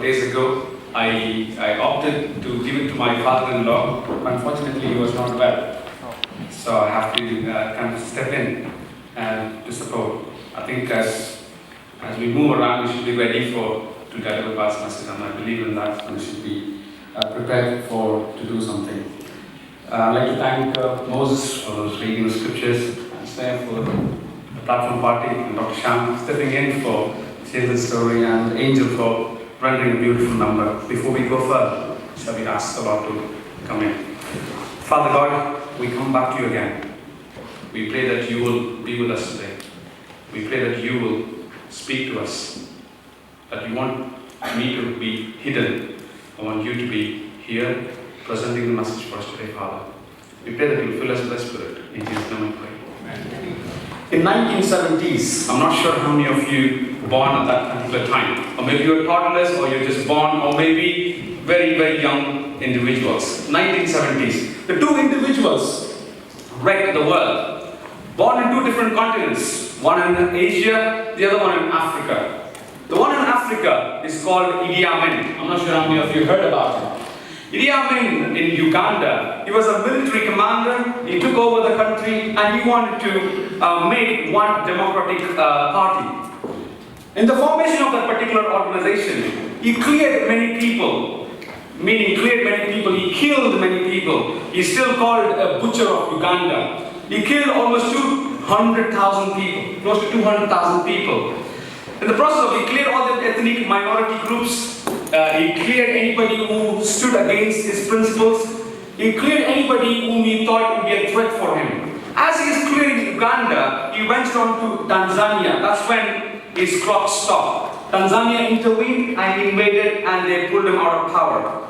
days ago. I opted to give it to my father-in-law. Unfortunately, he was not well. So I have to kind of step in and to support. I think as we move around, we should be ready to deliver God's message, and I believe in that, and we should be prepared to do something. I'd like to thank Moses for reading the scriptures, and Sam for the platform party, and Dr. Sham stepping in for sharing the story, and Angel for rendering a beautiful number. Before we go further, shall we ask the Lord to come in? Father God, we come back to you again. We pray that you will be with us today. We pray that you will speak to us, that you want me to be hidden. I want you to be here, presenting the message for us today, Father. We pray that you will fill us with the Spirit. In Jesus' name we pray. Amen. In 1970s, I'm not sure how many of you were born at that particular time. Or maybe you're toddlers, or you're just born, or maybe very, very young individuals. 1970s. The two individuals wrecked the world. Born in two different continents. One in Asia, the other one in Africa. The one in Africa is called Idi Amin. I'm not sure how many of you heard about him. Idi Amin in Uganda, he was a military commander. He took over the country and he wanted to make one democratic party. In the formation of that particular organization, he cleared many people. Meaning cleared many people, he killed many people. He's still called a butcher of Uganda. He killed almost 200,000 people, close to 200,000 people. In the process of, he cleared all the ethnic minority groups. He cleared anybody who stood against his principles. He cleared anybody whom he thought would be a threat for him. As he is clearing Uganda, he went on to Tanzania. That's when his clock stopped. Tanzania intervened and invaded, and they pulled him out of power.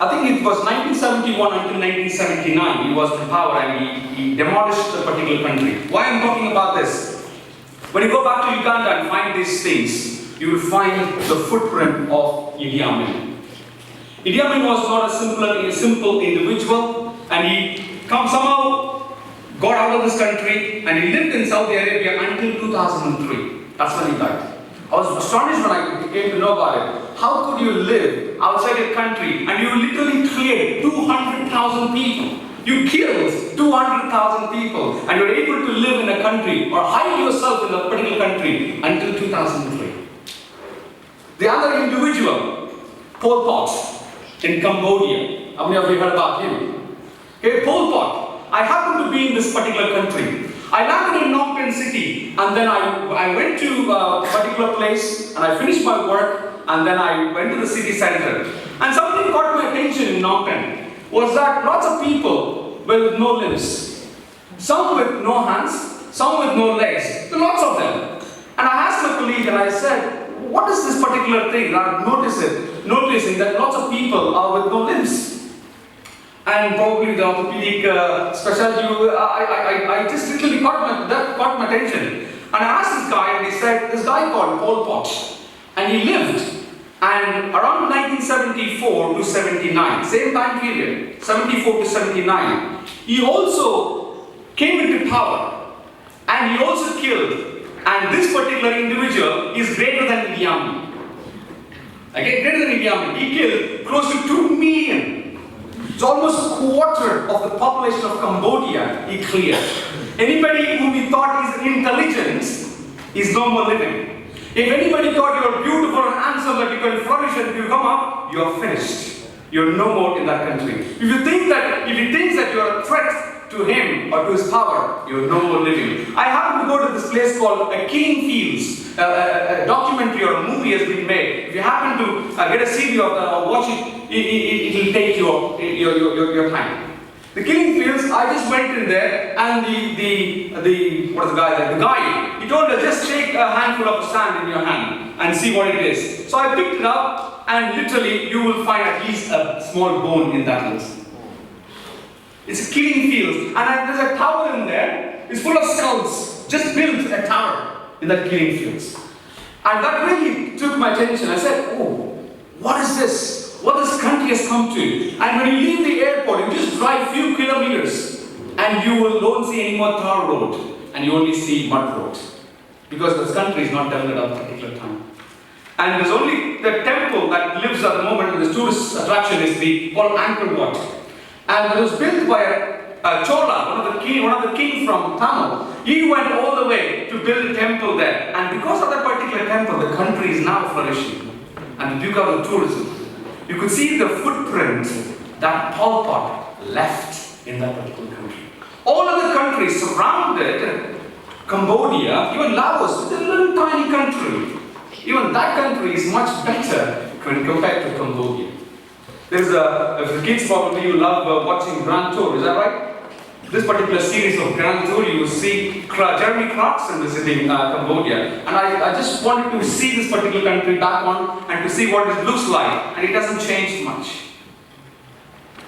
I think it was 1971 until 1979 he was in power, and he demolished the particular country. Why I'm talking about this? When you go back to Uganda and find these things, you will find the footprint of Idi Amin. Idi Amin was not a simple individual, and he somehow got out of this country, and he lived in Saudi Arabia until 2003. That's when he died. I was astonished when I came to know about it. How could you live outside your country and you literally cleared 200,000 people? You killed 200,000 people and you're able to live in a country or hide yourself in a particular country until 2003. The other individual, Pol Pot in Cambodia. How many of you heard about him? Okay, Pol Pot. I happened to be in this particular country. I landed in Phnom Penh city, and then I went to a particular place and I finished my work, and then I went to the city center. And something caught my attention in Phnom Penh was that lots of people were with no limbs. Some with no hands, some with no legs, lots of them. And I asked my colleague and I said, what is this particular thing? And I'm noticing that lots of people are with no limbs. And probably the orthopedic specialty, I just literally caught my attention. And I asked this guy, and he said, this guy called Pol Pot, and he lived, and around 1974 to 79, same time period, 74 to 79, he also came into power, and he also killed, and this particular individual is greater than Idi Amin. Okay, greater than Idi Amin. He killed close to 2 million. It's almost a quarter of the population of Cambodia he cleared. Anybody whom he thought is intelligent is no more living. If anybody thought you are beautiful and handsome, that you can flourish and you come up, you are finished. You're no more in that country. If he thinks that you are a threat to him or to his power, you're no more living. I happened to go to this place called Killing Fields. A documentary or a movie has been made. If you happen to get a CD or watch it, it will take your time. The Killing Fields, I just went in there, and the guy, he told us, just take a handful of sand in your hand and see what it is. So I picked it up, and literally you will find at least a small bone in that list. It's a killing field, and there's a tower in there. It's full of skulls. Just built a tower in that killing fields. And that really took my attention. I said, oh, what is this? What this country has come to? And when you leave the airport, you just drive few kilometers, and you won't see any more tar road, and you only see mud road. Because this country is not developed at a particular time. And there's only the temple that lives at the moment, and the tourist attraction is the called Angkor Wat. And it was built by a Chola, one of the king from Tamil. He went all the way to build a temple there. And because of that particular temple, the country is now flourishing. And because of tourism, you could see the footprint that Pol Pot left in that particular country. All other countries surrounded Cambodia, even Laos, it's a little tiny country. Even that country is much better when compared to Cambodia. There's if the kids probably you love watching Grand Tour, is that right? This particular series of Grand Tour, you will see Jeremy Clarkson visiting Cambodia. And I just wanted to see this particular country back on and to see what it looks like. And it doesn't change much.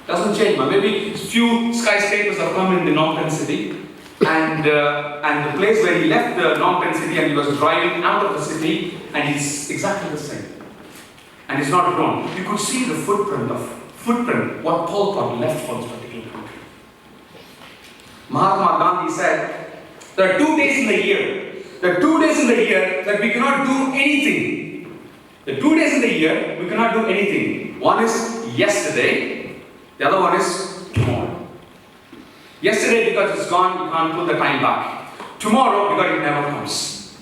Doesn't change much. Maybe few skyscrapers have come in the Phnom Penh city. And the place where he left the Phnom Penh city and he was driving out of the city, and it's exactly the same. And it's not grown. You could see the footprint, what Pol Pot left for this particular country. Mahatma Gandhi said, there are 2 days in the year. There are 2 days in the year that we cannot do anything. The 2 days in the year we cannot do anything. One is yesterday, the other one is tomorrow. Yesterday, because it's gone, you can't put the time back. Tomorrow, because it never comes.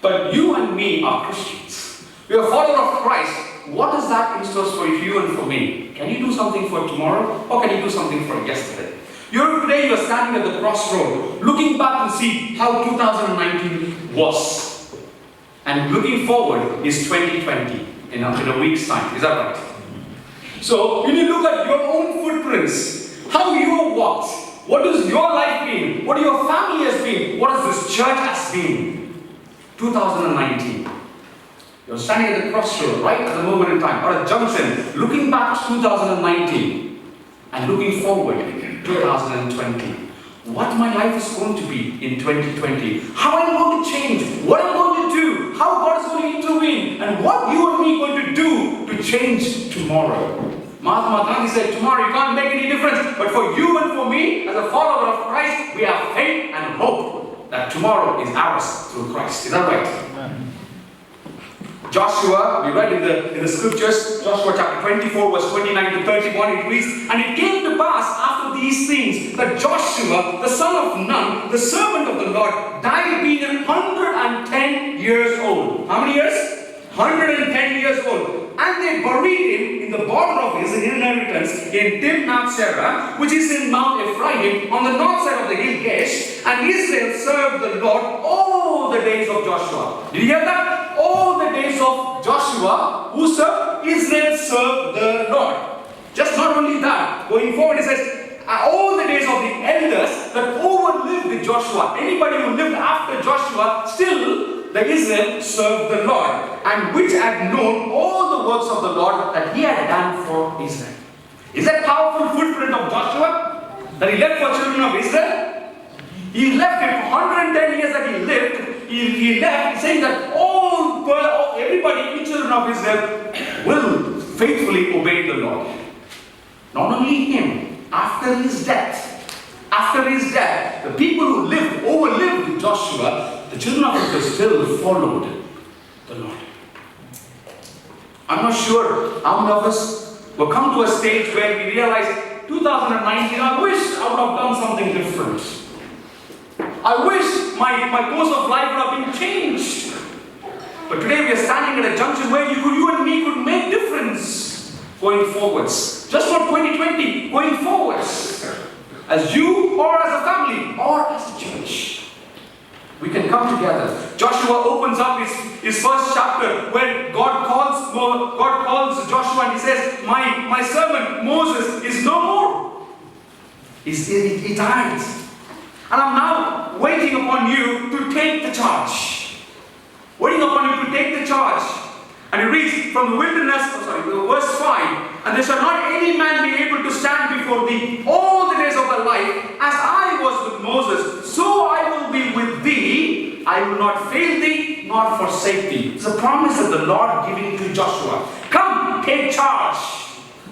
But you and me are Christians. We are followers of Christ. What does that in store for you and for me? Can you do something for tomorrow, or can you do something for yesterday? Today you are standing at the crossroad, looking back and see how 2019 was. And looking forward is 2020 in a week's time. Is that right? So, when you look at your own footprints, how you have walked, what has your life been? What your family has been? What has this church has been? 2019. You're standing at the crossroad, right at the moment in time, or a junction, looking back to 2019 and looking forward to 2020. What my life is going to be in 2020. How I'm going to change. What I'm going to do. How God is going to intervene. And what you and me are going to do to change tomorrow. Mahatma Gandhi said, tomorrow you can't make any difference. But for you and for me, as a follower of Christ, we have faith and hope that tomorrow is ours through Christ. Is that right? Amen. Joshua, we read in the scriptures, Joshua chapter 24, verse 29 to 31, it reads, and it came to pass after these things that Joshua, the son of Nun, the servant of the Lord, died being 110 years old. How many years? 110 years old. And they buried him in the border of his inheritance in Timnath Serah, which is in Mount Ephraim, on the north side of the hill Gesh. And Israel served the Lord all the days of Joshua. Did you hear that? All the days of Joshua, who served? Israel served the Lord. Just not only that, going forward it says, all the days of the elders that overlived Joshua, anybody who lived after Joshua, still the Israel served the Lord, and which had known all the works of the Lord that he had done for Israel. Is that powerful footprint of Joshua that he left for children of Israel? He left it for 110 years that he lived. He left saying that everybody, children of Israel, will faithfully obey the Lord. Not only him, after his death, the people who overlived Joshua, the children of Israel still followed the Lord. I'm not sure how many of us will come to a stage where we realize 2019, I wish I would have done something different. I wish my course of life would have been changed. But today we are standing at a junction where you and me could make difference going forwards. Just not 2020, going forwards. As you or as a family or as a church. We can come together. Joshua opens up his first chapter where God calls Joshua and he says, my servant Moses is no more. He died. And I'm now waiting upon you to take the charge. Waiting upon you to take the charge. And it reads from the wilderness, verse 5, and there shall not any man be able to stand before thee all the days of thy life, as I was with Moses, so I will be with thee. I will not fail thee, nor forsake thee. It's a promise of the Lord giving to Joshua. Come, take charge.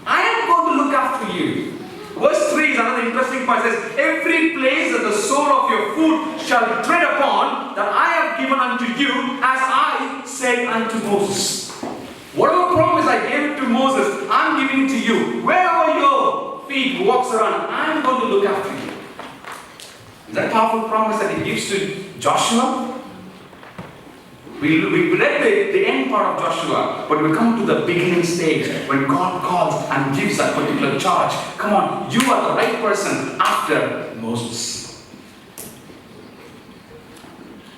I am going to look after you. Verse 3 is another interesting point. It says, every place that the sole of your foot shall tread upon, that I have given unto you, as I said unto Moses, whatever promise I gave to Moses, I'm giving to you. Wherever your feet walks around, I'm going to look after you. Is that a powerful promise that he gives to Joshua? We read the end part of Joshua, but we come to the beginning stage when God calls and gives that particular charge. Come on, you are the right person after Moses.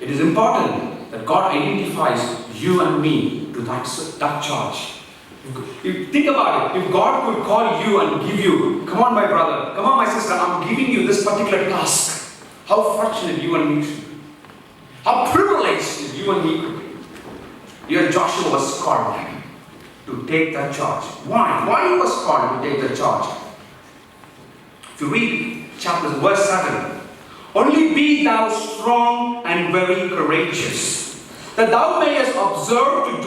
It is important that God identifies you and me to that charge. You think about it. If God could call you and give you, come on my brother, come on my sister, I'm giving you this particular task. How fortunate you and me should be. How privileged you and me could be. Here Joshua was called to take that charge. Why? Why he was called to take the charge? If you read verse 7, only be thou strong and very courageous, that thou mayest observe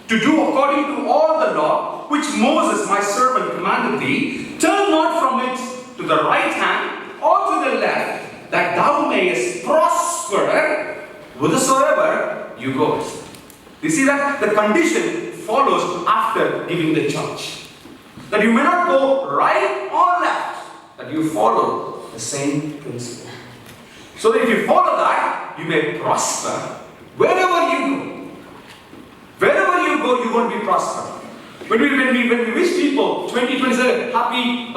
to do according to all the law which Moses my servant commanded thee. Turn not from it to the right hand or to the left, that thou mayest prosper whithersoever you goest. You see that the condition follows after giving the charge. That you may not go right or left, that you follow the same principle. So that if you follow that, you may prosper wherever you go. Wherever you go, you're going to be prosper. When we wish people 2027 happy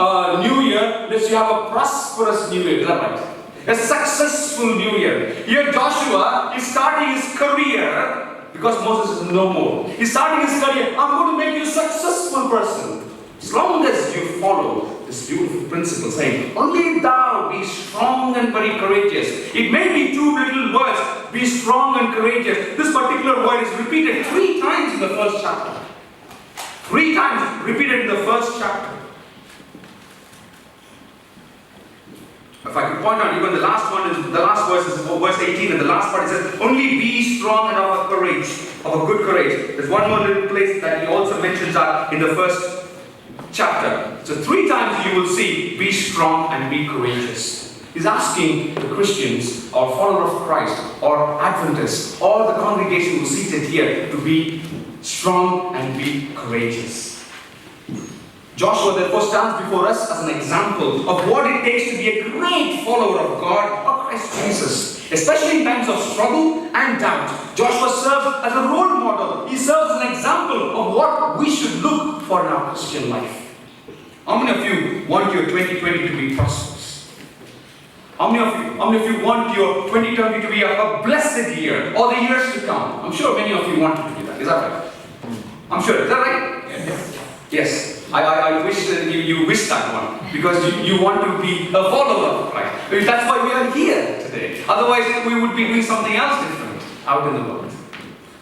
New Year, let's you have a prosperous New Year. Is that right? A successful New Year. Here Joshua is starting his career because Moses is no more. He's starting his career. I'm going to make you a successful person. As long as you follow this beautiful principle saying, only thou be strong and very courageous. It may be two little words, be strong and courageous. This particular word is repeated 3 times in the first chapter. 3 times repeated in the first chapter. If I could point out, even the last one is, the last verse is verse 18, and the last part it says, only be strong and of a courage, of a good courage. There's one more little place that he also mentions that in the first chapter. So 3 times you will see, be strong and be courageous. He's asking the Christians, or follower of Christ, or Adventists, or the congregation who seated here to be strong and be courageous. Joshua therefore stands before us as an example of what it takes to be a great follower of God or Christ Jesus. Especially in times of struggle and doubt. Joshua serves as a role model. He serves as an example of what we should look for in our Christian life. How many of you want your 2020 to be prosperous? How many of you want your 2020 to be a blessed year or the years to come? I'm sure many of you want it to be that. Is that right? I'm sure. Is that right? Yes. I wish that you wish that one, because you want to be a follower of Christ. That's why we are here today. Otherwise, we would be doing something else different out in the world.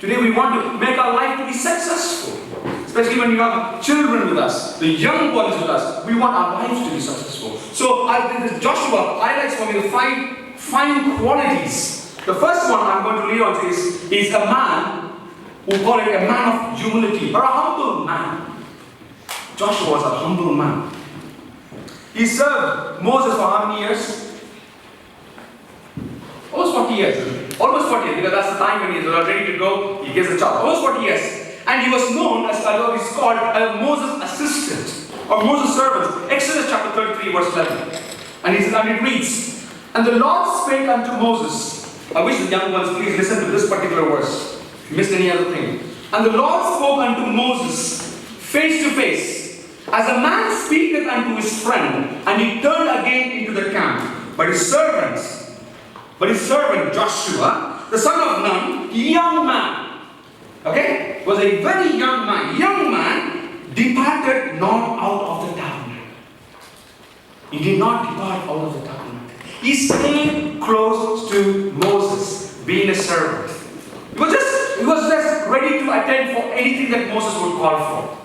Today, we want to make our life to be successful. Especially when you have children with us, the young ones with us. We want our lives to be successful. So, Joshua highlights for me the 5 fine qualities. The first one I'm going to lead on to is a man, who call it a man of humility, or a humble man. Joshua was a humble man. He served Moses for how many years? Almost 40 years. Almost 40 years, because that's the time when he's ready to go, he gets the charge. Almost 40 years. And he was known as, he's called a Moses assistant, or Moses servant. Exodus chapter 33, verse 11. And it reads, and the Lord spake unto Moses. I wish the young ones please listen to this particular verse. If you missed any other thing. And the Lord spoke unto Moses face to face, as a man speaketh unto his friend, and he turned again into the camp. But his servant Joshua, the son of Nun, young man, was a very young man, departed not out of the tabernacle. He did not depart out of the tabernacle. He stayed close to Moses, being a servant. He was just ready to attend for anything that Moses would call for.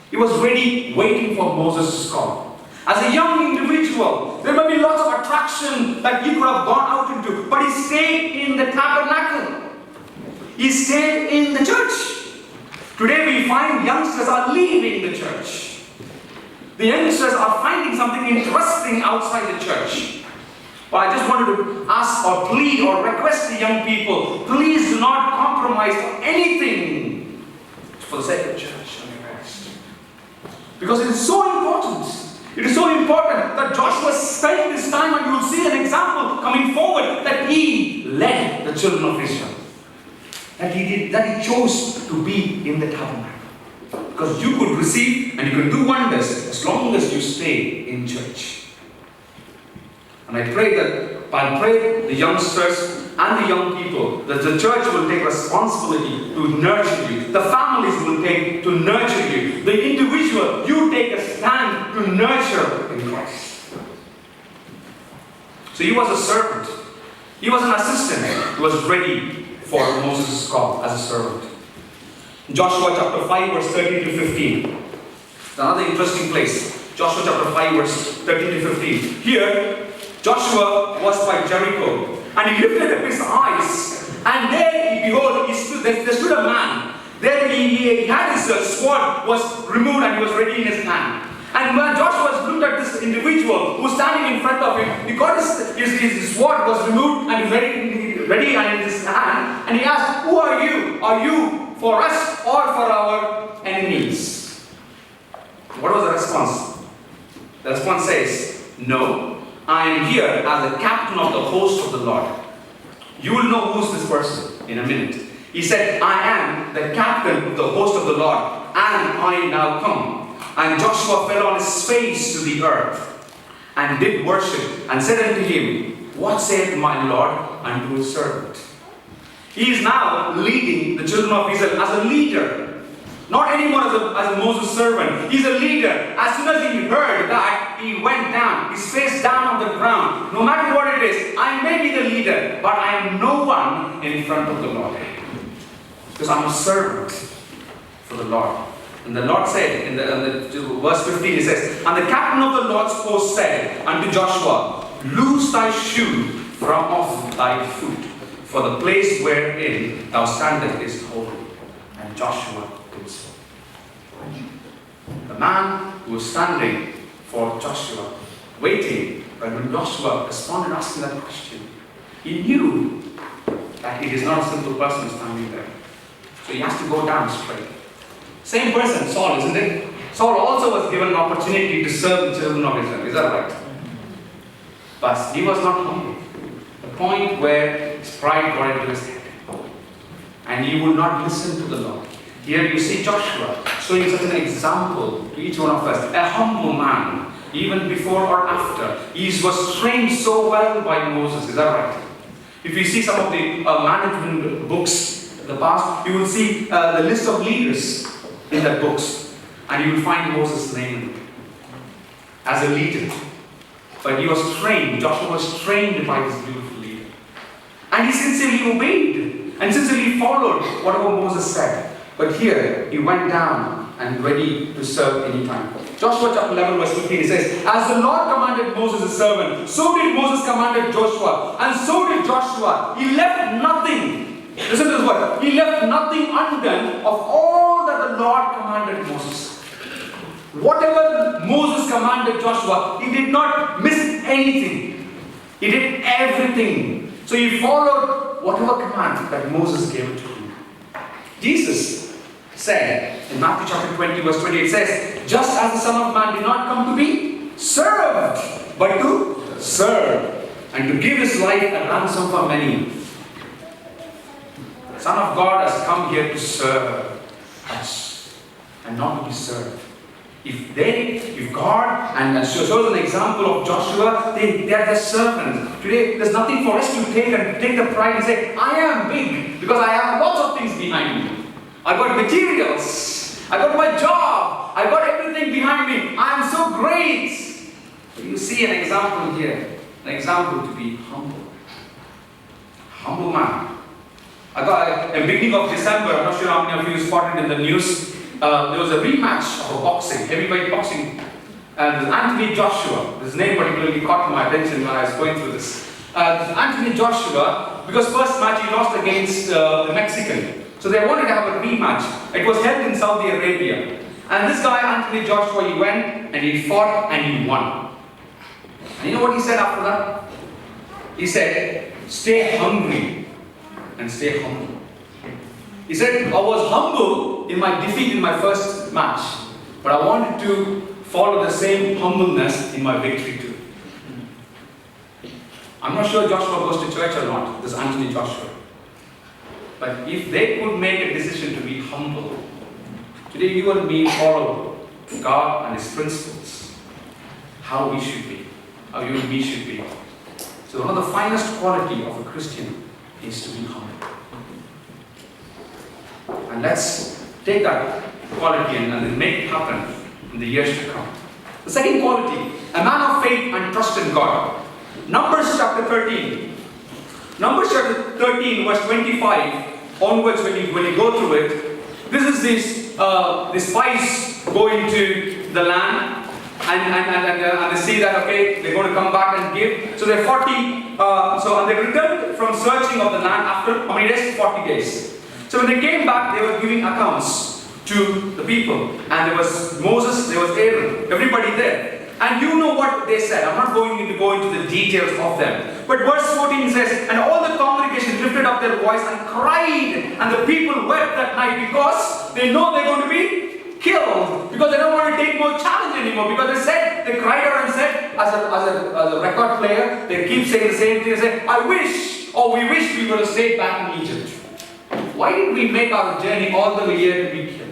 He was ready, waiting for Moses' call. As a young individual, there may be lots of attraction that he could have gone out into, but he stayed in the tabernacle. He stayed in the church. Today we find youngsters are leaving the church. The youngsters are finding something interesting outside the church. But I just wanted to ask or plead or request the young people, please do not compromise for anything for the sake of church and the rest. Because it is so important. It is so important that Joshua spent this time, and you will see an example coming forward, that he led the children of Israel. That he chose to be in the tabernacle. Because you could receive and you can do wonders as long as you stay in church. And I pray the youngsters and the young people, that the church will take responsibility to nurture you. The families will take to nurture you. The individual, you take a stand to nurture in Christ. So he was a servant. He was an assistant. He was ready for Moses' call as a servant. Joshua chapter 5 verse 13 to 15. It's another interesting place. Joshua chapter 5 verse 13 to 15. Here, Joshua was by Jericho, and he lifted up his eyes, and there, behold, there stood a man. There he had his sword was removed, and he was ready in his hand. And when Joshua looked at this individual who was standing in front of him, he got his sword was removed and ready and in his hand, and he asked, "Who are you? Are you for us or for our enemies?" What was the response? The response says, "No, I am here as the captain of the host of the Lord." You will know who's this person in a minute. He said, "I am the captain of the host of the Lord, and I now come." And Joshua fell on his face to the earth, and did worship, and said unto him, "What saith my Lord unto his servant?" He is now leading the children of Israel as a leader. Not anymore as a Moses' servant. He's a leader. As soon as he heard that, he went down, his face down on the ground. No matter what it is, I may be the leader, but I am no one in front of the Lord. Because I'm a servant for the Lord. And the Lord said, in the verse 15, he says, "And the captain of the Lord's host said unto Joshua, Loose thy shoe from off thy foot, for the place wherein thou standest is holy." And Joshua did so. The man who was standing for Joshua, waiting, but when Joshua responded asking that question, he knew that it is not a simple person standing there. So he has to go down straight. Same person, Saul, isn't it? Saul also was given an opportunity to serve the children of Israel. Is that right? But he was not humble. The point where his pride got into his head. And he would not listen to the Lord. Here you see Joshua showing such an example to each one of us. A humble man, even before or after. He was trained so well by Moses. Is that right? If you see some of the management books in the past, you will see the list of leaders in the books, and you will find Moses' name as a leader. But he was trained, Joshua was trained by this beautiful leader. And he sincerely obeyed and sincerely followed whatever Moses said. But here, he went down and ready to serve any time. Joshua chapter 11 verse 15, it says, "As the Lord commanded Moses his servant, so did Moses commanded Joshua, and so did Joshua. He left nothing." Listen to this word. "He left nothing undone of all that the Lord commanded Moses." Whatever Moses commanded Joshua, he did not miss anything. He did everything. So he followed whatever command that Moses gave to him. Jesus said in Matthew chapter 20 verse 20, it says, "Just as the Son of Man did not come to be served, but to serve, and to give his life a ransom for many." The Son of God has come here to serve us and not to be served. If God and shows an example of Joshua, they are the servants. Today, there's nothing for us to take the pride and say, "I am big because I have lots of things behind me. I got materials. I got my job. I got everything behind me. I am so great." But you see an example here, an example to be humble. Humble man. I got a beginning of December. I'm not sure how many of you spotted in the news. There was a rematch of boxing, heavyweight boxing, and Anthony Joshua. His name particularly caught my attention when I was going through this. Anthony Joshua, because first match he lost against the Mexican, so they wanted to have a rematch. It was held in Saudi Arabia, and this guy Anthony Joshua, he went and he fought and he won. And you know what he said after that? He said, stay hungry and stay humble. He said, I was humble in my defeat in my first match, but I wanted to follow the same humbleness in my victory too. I'm not sure Joshua goes to church or not, this Anthony Joshua. But if they could make a decision to be humble, today you and me follow God and His principles, how we should be, how you and me should be. So one of the finest quality of a Christian is to be humble. And let's take that quality and make it happen in the years to come. The second quality, a man of faith and trust in God. Numbers chapter 13. Numbers chapter 13 verse 25 onwards when you go through it. This is the spies go into the land and they see that okay, they're going to come back and give. So they're 40, and they returned from searching of the land after how many days? 40 days. So when they came back, they were giving accounts to the people. And there was Moses, there was Aaron, everybody there. And you know what they said. I'm not going to go into the details of them. But verse 14 says, and all the congregation lifted up their voice and cried. And the people wept that night because they know they're going to be killed. Because they don't want to take more challenge anymore. Because they said, they cried out and said, as a record player, they keep saying the same thing. They say, I wish, or we wish we would have stayed back in Egypt. Why did we make our journey all the way here to be killed?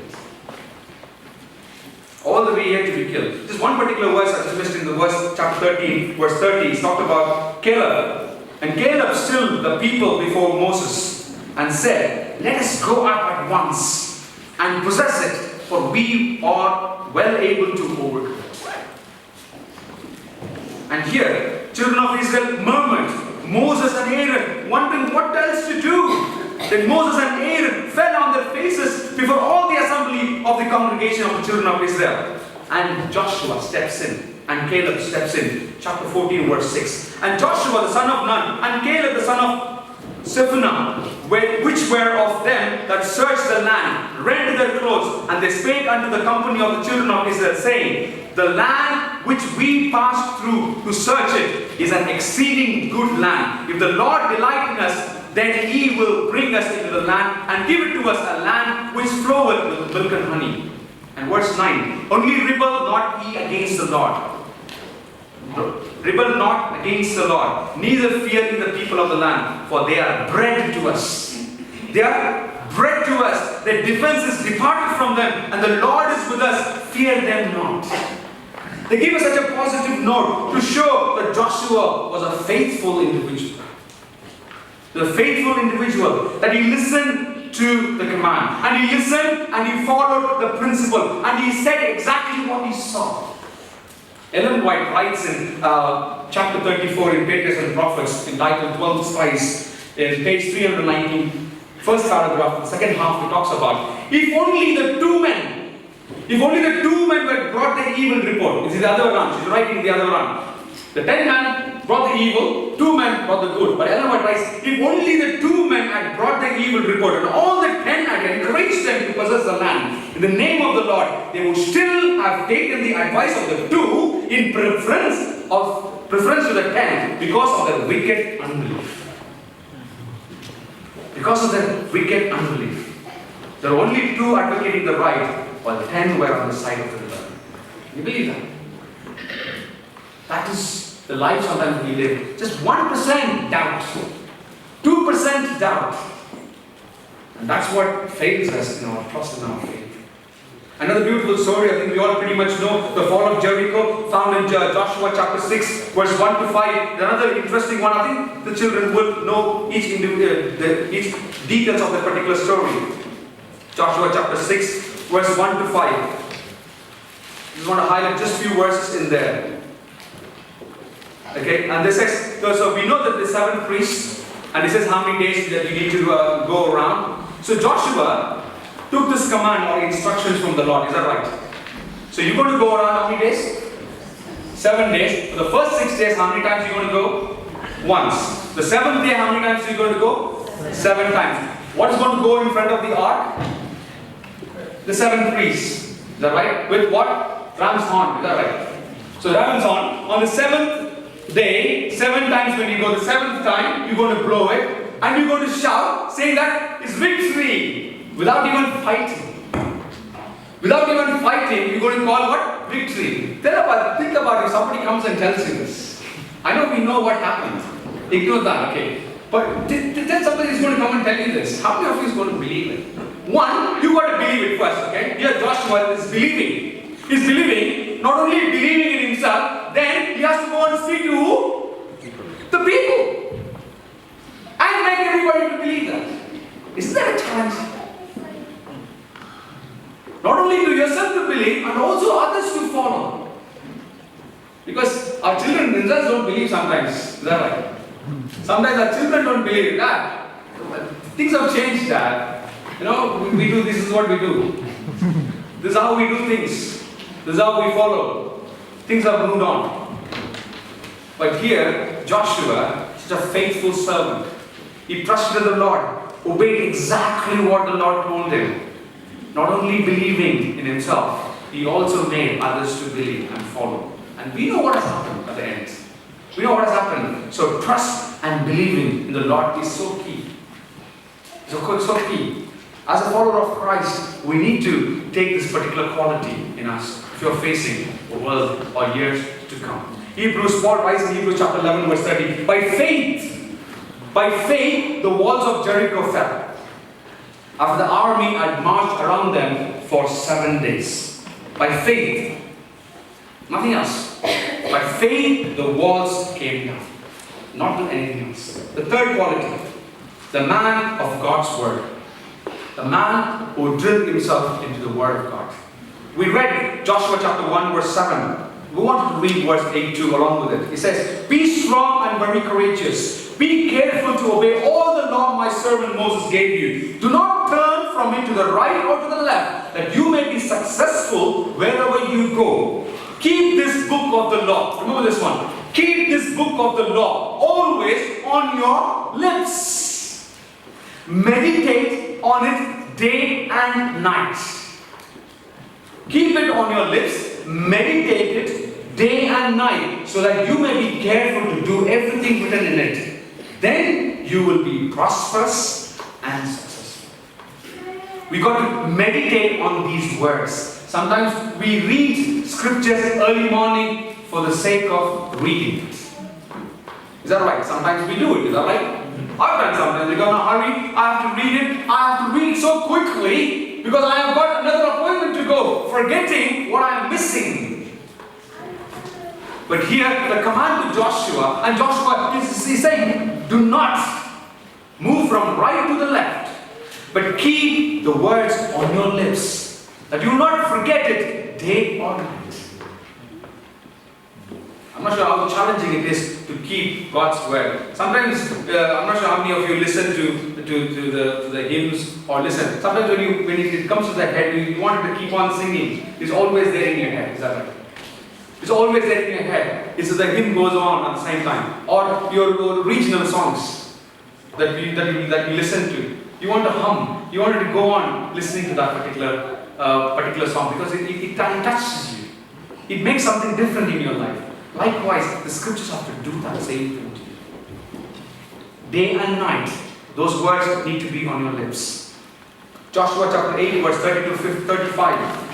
All the way here to be killed. Just one particular verse I just missed in the verse chapter 13, verse 30. It's talked about Caleb. And Caleb stilled the people before Moses and said, let us go up at once and possess it, for we are well able to overcome it. And here, children of Israel murmured, Moses and Aaron, wondering what else to do. Then Moses and Aaron fell on their faces before all the assembly of the congregation of the children of Israel. And Joshua steps in, and Caleb steps in. Chapter 14, verse 6. And Joshua the son of Nun, and Caleb the son of Shephunneh, which were of them that searched the land, rent their clothes, and they spake unto the company of the children of Israel, saying, the land which we passed through to search it is an exceeding good land. If the Lord delight in us, then He will bring us into the land and give it to us, a land which floweth with milk and honey. And verse 9, only rebel not ye against the Lord. Rebel not against the Lord, neither fear ye the people of the land, for they are bread to us. They are bread to us. Their defense is departed from them, and the Lord is with us. Fear them not. They give us such a positive note to show that Joshua was a faithful individual. The faithful individual, that he listened to the command, and he listened and he followed the principle, and he said exactly what he saw. Ellen White writes in chapter 34 in Patriarchs and Prophets, entitled 12 Spies, in page 319, first paragraph, the second half, it talks about, if only the two men were brought the evil report. This is the other way around. She's writing the other way around. The 10 men brought the evil, 2 men brought the good. But Ellen White writes, if only the 2 men had brought the evil report, and all the 10 had encouraged them to possess the land in the name of the Lord, they would still have taken the advice of the 2 in preference to the 10 because of their wicked unbelief. Because of their wicked unbelief. There were only 2 advocating the right, while 10 were on the side of the rebellion. You believe that? That is the life sometimes we live. Just 1% doubt. 2% doubt. And that's what fails us in our trust in our faith. Another beautiful story, I think we all pretty much know, the fall of Jericho, found in Joshua chapter 6, verse 1 to 5. Another interesting one, I think the children will know each details of that particular story. Joshua chapter 6, verse 1 to 5. I just want to highlight just a few verses in there. Okay, and this says, so we know that the 7 priests, and it says how many days that you need to go around. So Joshua took this command or instructions from the Lord, is that right? So you're going to go around how many days? 7 days. For the first 6 days, how many times are you going to go? Once. The 7th day, how many times are you going to go? 7 times. What is going to go in front of the ark? The 7 priests. Is that right? With what? Ram's horn. Is that right? So ram's horn. On the 7th day, 7 times when you go the 7th time, you're going to blow it, and you're going to shout, saying that it's victory, without even fighting. Without even fighting, you're going to call what? Victory. Think about it, if somebody comes and tells you this. I know we know what happened. Ignore that, okay. But then somebody is going to come and tell you this. How many of you is going to believe it? One, you got to believe it first, okay? Here Joshua is believing. He's believing, not only believing in himself, then he has to go and speak to who? The people. And make everybody to believe that. Isn't that a challenge? Not only to yourself to believe, and also others to follow. Because our children themselves don't believe sometimes. Is that right? Sometimes our children don't believe that. Things have changed, Dad. You know, we do, this is what we do. This is how we do things. This is how we follow. Things have moved on. But here, Joshua, such a faithful servant, he trusted the Lord, obeyed exactly what the Lord told him. Not only believing in himself, he also made others to believe and follow. And we know what has happened at the end. We know what has happened. So trust and believing in the Lord is so key. So key. As a follower of Christ, we need to take this particular quality in us if you're facing a world or years to come. Paul writes in Hebrews chapter 11 verse 30, by faith, the walls of Jericho fell, after the army had marched around them for 7 days. By faith, nothing else. By faith, the walls came down. Not to anything else. The third quality, the man of God's word. The man who drilled himself into the word of God. We read Joshua chapter 1 verse 7. We want to read verse 8 too along with it. It says, be strong and very courageous. Be careful to obey all the law my servant Moses gave you. Do not turn from it to the right or to the left, that you may be successful wherever you go. Keep this book of the law. Remember this one. Keep this book of the law always on your lips. Meditate on it day and night. Keep it on your lips. Meditate it day and night, so that you may be careful to do everything written in it. Then you will be prosperous and successful. We got to meditate on these words. Sometimes we read scriptures early morning for the sake of reading it. Is that right? Sometimes we do it. Is that right? I've done sometimes. You're going to hurry. I have to read it. I have to read it so quickly because I have got another appointment to go, forgetting what I'm missing. But here, the command to Joshua, and Joshua is saying, do not move from right to the left, but keep the words on your lips, that you will not forget it day or night. I'm not sure how challenging it is to keep God's word. Sometimes, I'm not sure how many of you listen to the hymns or listen. Sometimes when it comes to the head, you want to keep on singing. It's always there in your head. Is that right? It's always there in your head. It's as the hymn goes on at the same time. Or your regional songs that you listen to. You want to hum. You want to go on listening to that particular song because it touches you. It makes something different in your life. Likewise, the scriptures have to do that same thing to you. Day and night, those words need to be on your lips. Joshua chapter 8 verse 30 to 35.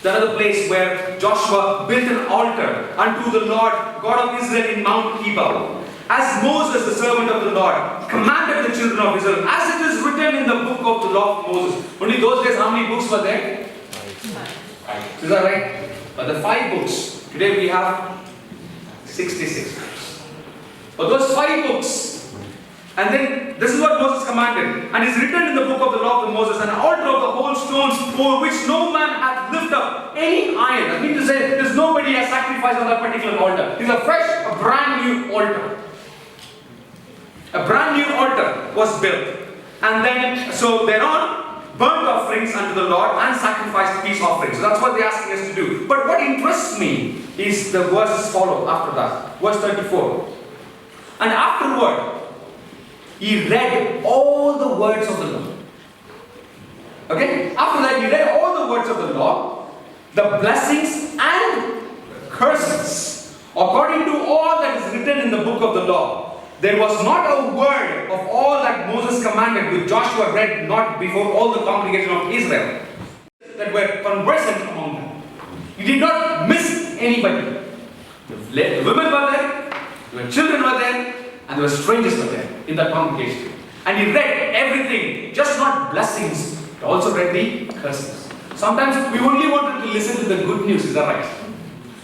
Another place where Joshua built an altar unto the Lord God of Israel in Mount Ebal. As Moses, the servant of the Lord, commanded the children of Israel, as it is written in the book of the law of Moses. Only those days, how many books were there? 5. Is that right? But the 5 books. Today we have 66 books. But those 5 books. And then this is what Moses commanded. And it's written in the book of the law of Moses, an altar of the whole stones, for which no man hath lifted up any iron. I mean to say, there's nobody has sacrificed on that particular altar. It's a fresh, a brand new altar. A brand new altar was built. And then, so thereon, burnt offerings unto the Lord and sacrificed peace offerings. So that's what they're asking us to do. But what interests me is the verses follow after that. Verse 34. And afterward, he read all the words of the law. Okay? After that, he read all the words of the law, the blessings and curses According to all that is written in the book of the law, there was not a word of all that Moses commanded which Joshua read not before all the congregation of Israel that were conversant among them. He did not miss anybody. The women were there, the children were there, and the strangers were there in that congregation. And he read everything, just not blessings, he also read the curses. Sometimes we only wanted to listen to the good news, is that right?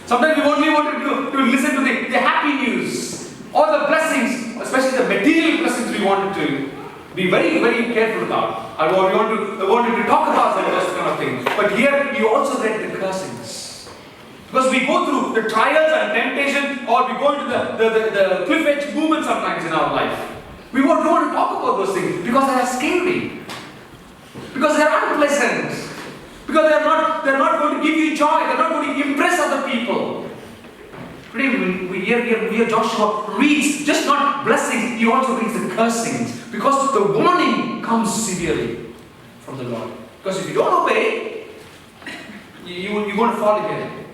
Sometimes we only wanted to listen to the happy news, or the blessings, especially the material blessings we wanted to be very, very careful about. Or we wanted to talk about those kind of things. But here you also read the cursings. Because we go through the trials and temptation, or we go into the cliff edge movement sometimes in our life. We don't want to talk about those things because they are scary. Because they are unpleasant. Because they're not going to give you joy. They're not going to impress other people. Today we hear Joshua reads just not blessings, he also reads the cursings. Because the warning comes severely from the Lord. Because if you don't obey, you're going to fall again.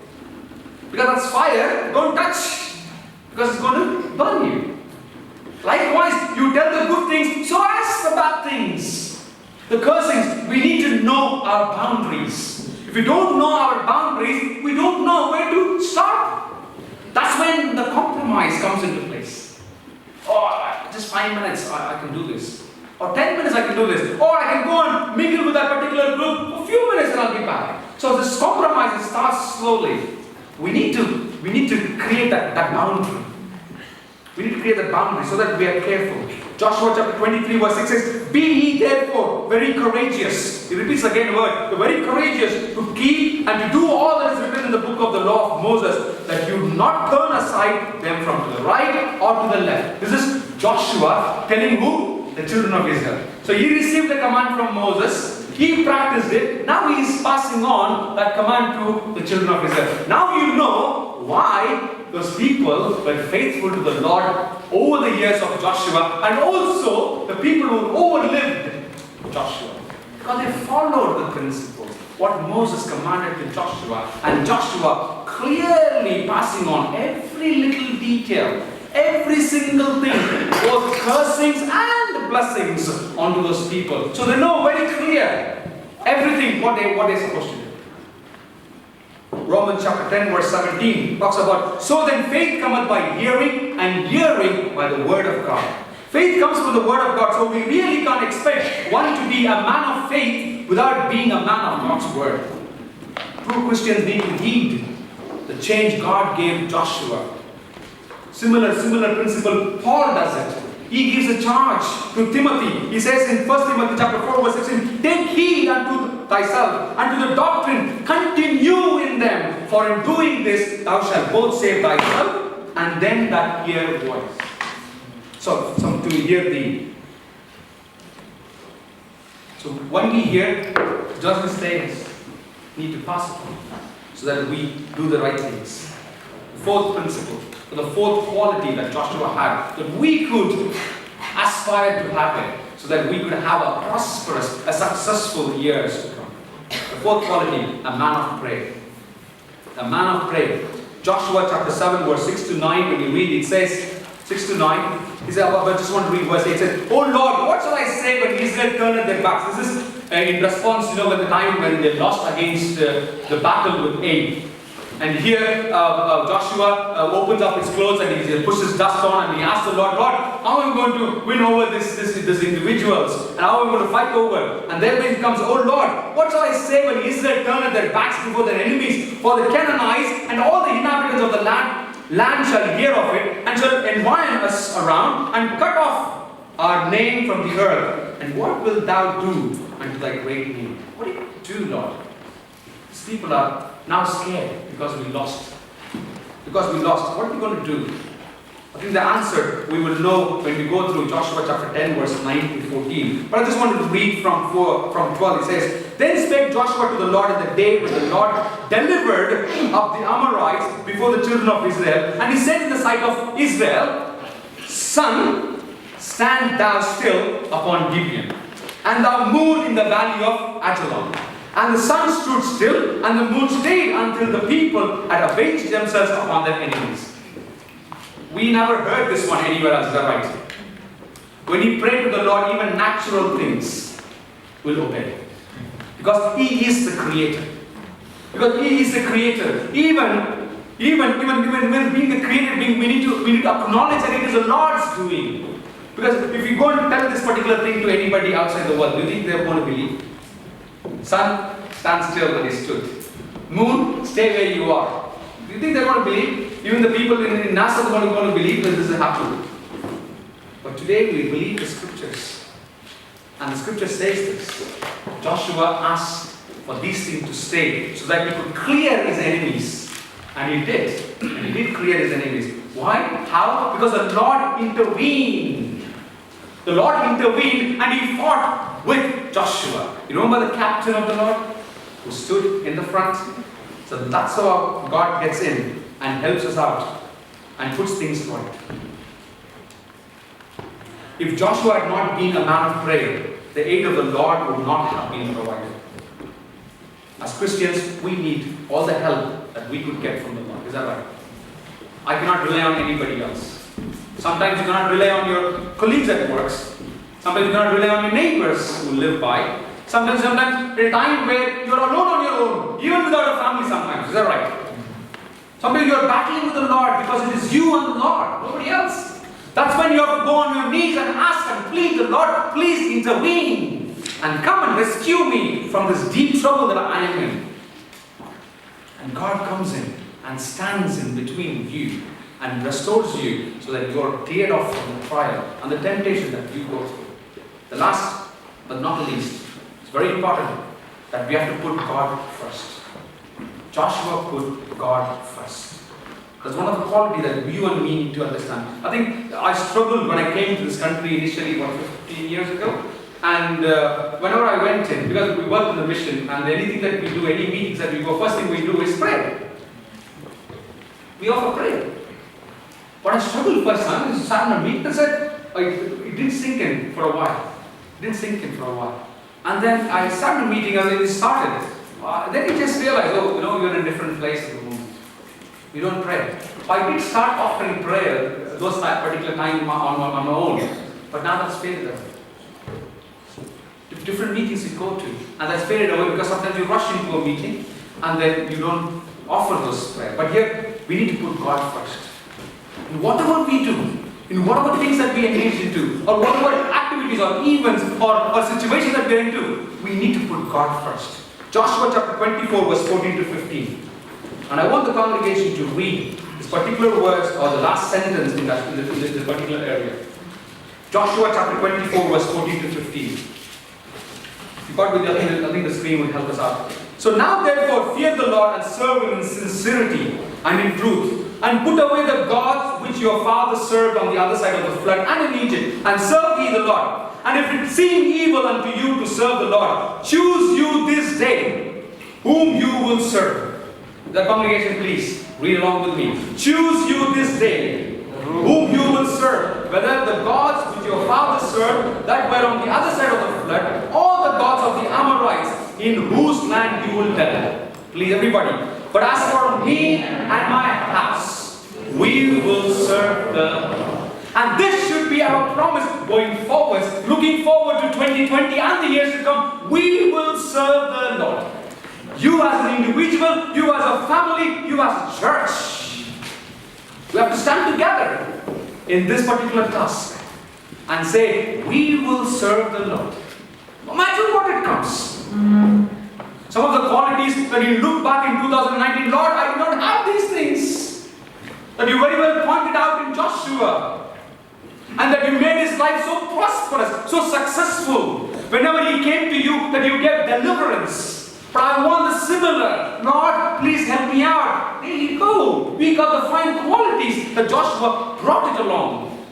Because that's fire, don't touch. Because it's going to burn you. Likewise, you tell the good things, so as the bad things. The cursings, we need to know our boundaries. If we don't know our boundaries, we don't know where to stop. That's when the compromise comes into place. Oh, just 5 minutes, I can do this. Or 10 minutes, I can do this. Or I can go and mingle with that particular group for a few minutes and I'll be back. So this compromise starts slowly. We need to create that boundary. We need to create that boundary so that we are careful. Joshua chapter 23 verse 6 says, be ye therefore very courageous. He repeats again the word, very courageous to keep and to do all that is written in the book of the law of Moses, that you not turn aside them from to the right or to the left. This is Joshua telling who? The children of Israel. So he received the command from Moses. He practiced it. Now he is passing on that command to the children of Israel. Now you know why those people were faithful to the Lord over the years of Joshua, and also the people who overlived Joshua. Because they followed the principles, what Moses commanded to Joshua, and Joshua clearly passing on every little detail, every single thing, both cursings and blessings onto those people. So they know very clear everything what they're supposed to do. Romans chapter 10 verse 17 talks about, so then faith cometh by hearing, and hearing by the word of God. Faith comes from the word of God, so we really can't expect one to be a man of faith without being a man of God's word. True Christians need to heed the change God gave Joshua. Similar principle, Paul does it. He gives a charge to Timothy. He says in 1 Timothy chapter 4 verse 16, take heed unto thyself, unto the doctrine, continue in them, for in doing this thou shalt both save thyself and them that hear voice. So to hear thee. So when we hear, judgment statements need to pass it on, so that we do the right things. The fourth principle, the fourth quality that Joshua had, that we could aspire to have it, so that we could have a prosperous, a successful years to come. The fourth quality, a man of prayer. A man of prayer. Joshua chapter 7 verse 6 to 9, when you read it says, 6 to 9, he said, I just want to read verse 8, it says, oh Lord, what shall I say when Israel turned their backs? This is in response, at the time when they lost against the battle with Ai. And here Joshua opens up his clothes and he pushes dust on and he asks the Lord, how am I going to win over these individuals? And how am I going to fight over? And then when it comes, oh Lord, what shall I say when Israel turned their backs before their enemies? For the Canaanites and all the inhabitants of the land shall hear of it, and shall environ us around, and cut off our name from the earth. And what wilt thou do unto thy great name? What do you do, Lord? These people are now scared because we lost. Because we lost. What are we going to do? I think the answer we will know when we go through Joshua chapter 10 verse 9 to 14. But I just wanted to read from 12. It says, then spake Joshua to the Lord in the day when the Lord delivered up the Amorites before the children of Israel. And he said in the sight of Israel, sun, stand thou still upon Gibeon, and thou moon in the valley of Ajalon. And the sun stood still, and the moon stayed until the people had avenged themselves upon their enemies. We never heard this one anywhere else, is that right? When you pray to the Lord, even natural things will obey. Because He is the Creator. Because He is the Creator. Even being the Creator being, we need to acknowledge that it is the Lord's doing. Because if you go and tell this particular thing to anybody outside the world, do you think they're going to believe? Sun, stand still and he stood. Moon, stay where you are. Do you think they're going to believe? Even the people in NASA are going to believe that this is happening. But today we believe the scriptures. And the scripture says this. Joshua asked for these things to stay so that he could clear his enemies. And he did. And he did clear his enemies. Why? How? Because the Lord intervened. The Lord intervened and he fought with Joshua. You remember the captain of the Lord who stood in the front? So that's how God gets in and helps us out and puts things right. If Joshua had not been a man of prayer, the aid of the Lord would not have been provided. As Christians, we need all the help that we could get from the Lord. Is that right? I cannot rely on anybody else. Sometimes you cannot rely on your colleagues at work. Sometimes you cannot rely on your neighbors who live by. Sometimes at a time where you are alone on your own, even without a family sometimes. Is that right? Sometimes you are battling with the Lord because it is you and the Lord, nobody else. That's when you have to go on your knees and ask and plead the Lord, please intervene and come and rescue me from this deep trouble that I am in. And God comes in and stands in between you and restores you so that you are cleared off from the trial and the temptation that you go through. The last but not least, it's very important that we have to put God first. Joshua put God first. That's one of the qualities that you and me need to understand. I think I struggled when I came to this country initially, 15 years ago. And whenever I went in, because we work in the mission, and anything that we do, any meetings that we go, first thing we do is pray. We offer prayer. But I struggled first time. I sat in a meeting and said, it didn't sink in for a while. It didn't sink in for a while. And then I sat in a meeting and it started. Then you just realize, you're in a different place at the moment. You don't pray. I did start offering prayer those particular time on my own. But now that's faded away. Different meetings you go to, and that's faded away because sometimes you rush into a meeting and then you don't offer those prayers. But here, we need to put God first. In whatever we do, in whatever things that we engage into, or whatever activities or events or situations that we're into, we need to put God first. Joshua chapter 24, verse 14 to 15. And I want the congregation to read this particular verse or the last sentence in this particular area. Joshua chapter 24, verse 14 to 15. If you got with you, I think the screen will help us out. So now therefore fear the Lord and serve Him in sincerity and in truth, and put away the gods which your fathers served on the other side of the flood and in Egypt, and serve ye the Lord. And if it seem evil unto you to serve the Lord, choose you this day whom you will serve. The congregation, please read along with me. Choose you this day whom you will serve, whether the gods which your fathers served that were on the other side of the flood, or the gods of the Amorites in whose land you will dwell. Please, everybody. But as for me and my house, we will serve the Lord. And this should be our promise going forward, looking forward to 2020 and the years to come. We will serve the Lord. You as an individual, you as a family, you as a church. We have to stand together in this particular task and say, we will serve the Lord. No matter what it comes. Some of the qualities that you look back in 2019, Lord, I do not have these things. That you very well pointed out in Joshua. And that you made his life so prosperous, so successful. Whenever he came to you, that you gave deliverance. But I want the similar. Lord, please help me out. There you go. We got the fine qualities that Joshua brought it along.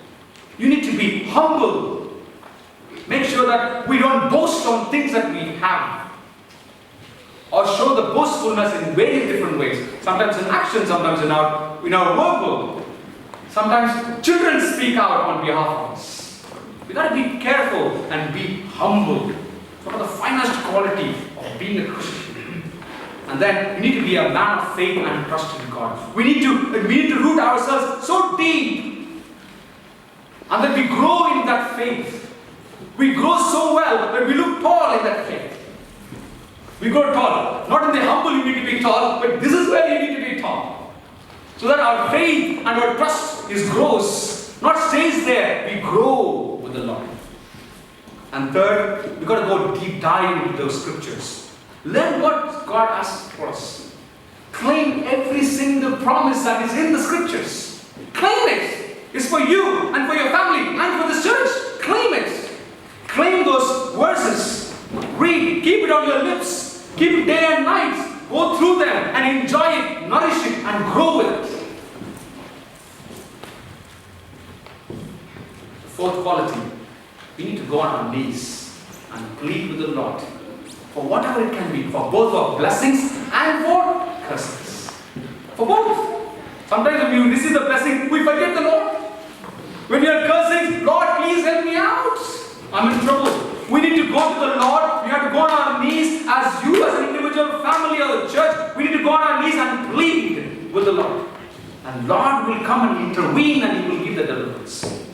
You need to be humble. Make sure that we don't boast on things that we have. Or show the boastfulness in various different ways. Sometimes in action, sometimes in our verbal. Sometimes children speak out on behalf of us. We've got to be careful and be humble. It's one of the finest quality of being a Christian. And then we need to be a man of faith and trust in God. We need to root ourselves so deep And that we grow in that faith. We grow so well that we look tall in that faith. We grow tall. Not in the humble you need to be tall, but this is where you need to be tall. So that our faith and our trust grows. Not stays there. We grow with the Lord. And third, we've got to go deep dive into those scriptures. Learn what God asks for us. Claim every single promise that is in the scriptures. Claim it. It's for you and for your family and for this church. Claim it. Claim those verses. Read. Keep it on your lips. Keep it day and night. Go through them and enjoy it, nourish it, and grow with it. The fourth quality, we need to go on our knees and plead with the Lord for whatever it can be, for both for blessings and for curses. For both. Sometimes when we receive the blessing, we forget the Lord. When we are cursing, Lord, please help me out. I'm in trouble. We need to go to the Lord. We have to go on our knees as you, as an individual, family, or the church. We need to go on our knees and plead with the Lord. And Lord will come and intervene and He will give the deliverance.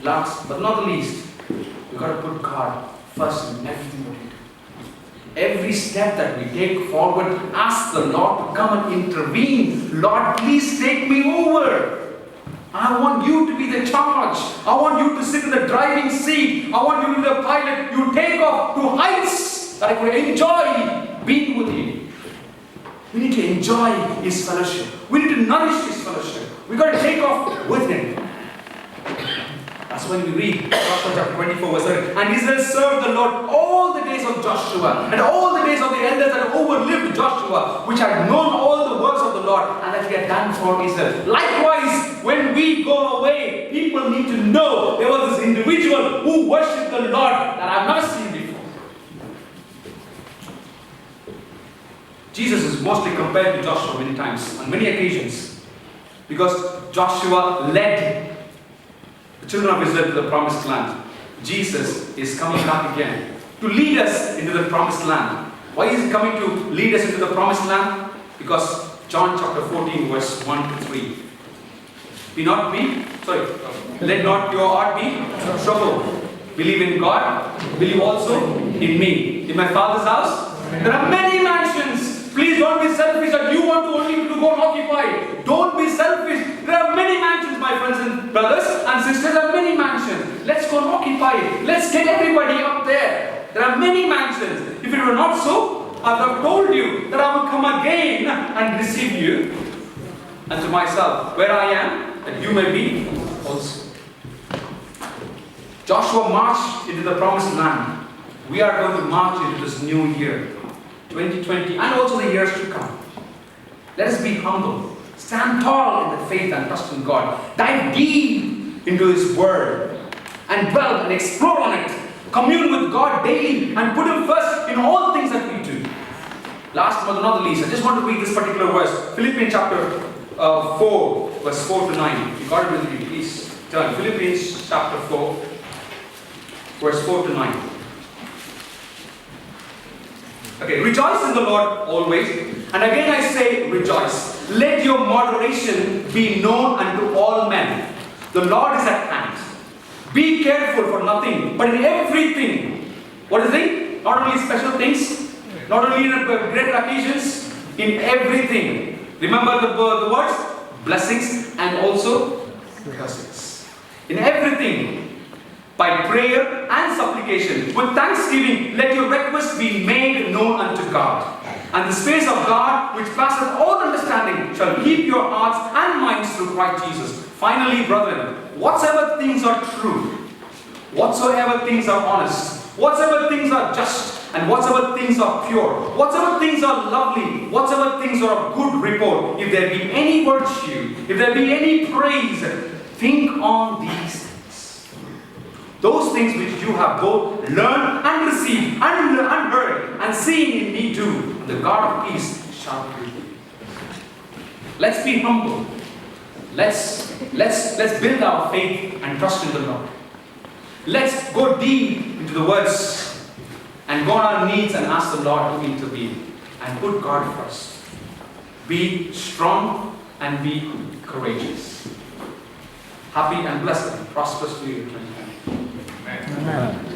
Last but not the least, we've got to put God first in everything we do. Every step that we take forward, ask the Lord to come and intervene. Lord, please take me over. I want you to be the charge. I want you to sit in the driving seat. I want you to be the pilot. You take off to heights that I could enjoy being with you. We need to enjoy His fellowship. We need to nourish His fellowship. We've got to take off with Him. That's when we read Joshua chapter 24 verse 30. And Israel served the Lord all the days of Joshua and all the days of the elders that overlived Joshua, which had known all the works of the Lord and that He had done for Israel. Likewise, when we go away, people need to know there was this individual who worshipped the Lord that I've never seen before. Jesus is mostly compared to Joshua many times, on many occasions, because Joshua led the children of Israel to the promised land. Jesus is coming back again to lead us into the promised land. Why is He coming to lead us into the promised land? Because John chapter 14 verse 1 to 3. Let not your heart be troubled. Believe in God, believe also in me. In my Father's house, there are many mansions. Please don't be selfish that you want to only to go and occupy. Don't be selfish. There are many mansions, my friends and brothers and sisters. There are many mansions. Let's go and occupy it. Let's get everybody up there. There are many mansions. If it were not so, I would have told you that I will come again and receive you unto myself, where I am, that you may be also. Joshua marched into the promised land. We are going to march into this new year, 2020, and also the years to come. Let us be humble. Stand tall in the faith and trust in God. Dive deep into His Word and dwell and explore on it. Commune with God daily and put Him first in all things that we do. Last but not the least, I just want to read this particular verse. Philippians chapter 4, verse 4 to 9. If you got it with me, please turn. Philippians chapter 4, verse 4 to 9. Okay, rejoice in the Lord always. And again I say, rejoice. Let your moderation be known unto all men. The Lord is at hand. Be careful for nothing, but in everything. What is it? Not only special things, not only in great occasions, in everything. Remember the words? Blessings and also curses. In everything. By prayer and supplication, with thanksgiving, let your requests be made known unto God. And the space of God, which passeth all understanding, shall keep your hearts and minds through Christ Jesus. Finally, brethren, whatsoever things are true, whatsoever things are honest, whatsoever things are just, and whatsoever things are pure, whatsoever things are lovely, whatsoever things are of good report, if there be any virtue, if there be any praise, think on these things. Those things which you have both learned and received and heard and seen in me do, the God of peace shall be with you. Let's be humble. Let's build our faith and trust in the Lord. Let's go deep into the words and go on our knees and ask the Lord to intervene and put God first. Be strong and be courageous. Happy and blessed and prosperous New Year 2020. Amen.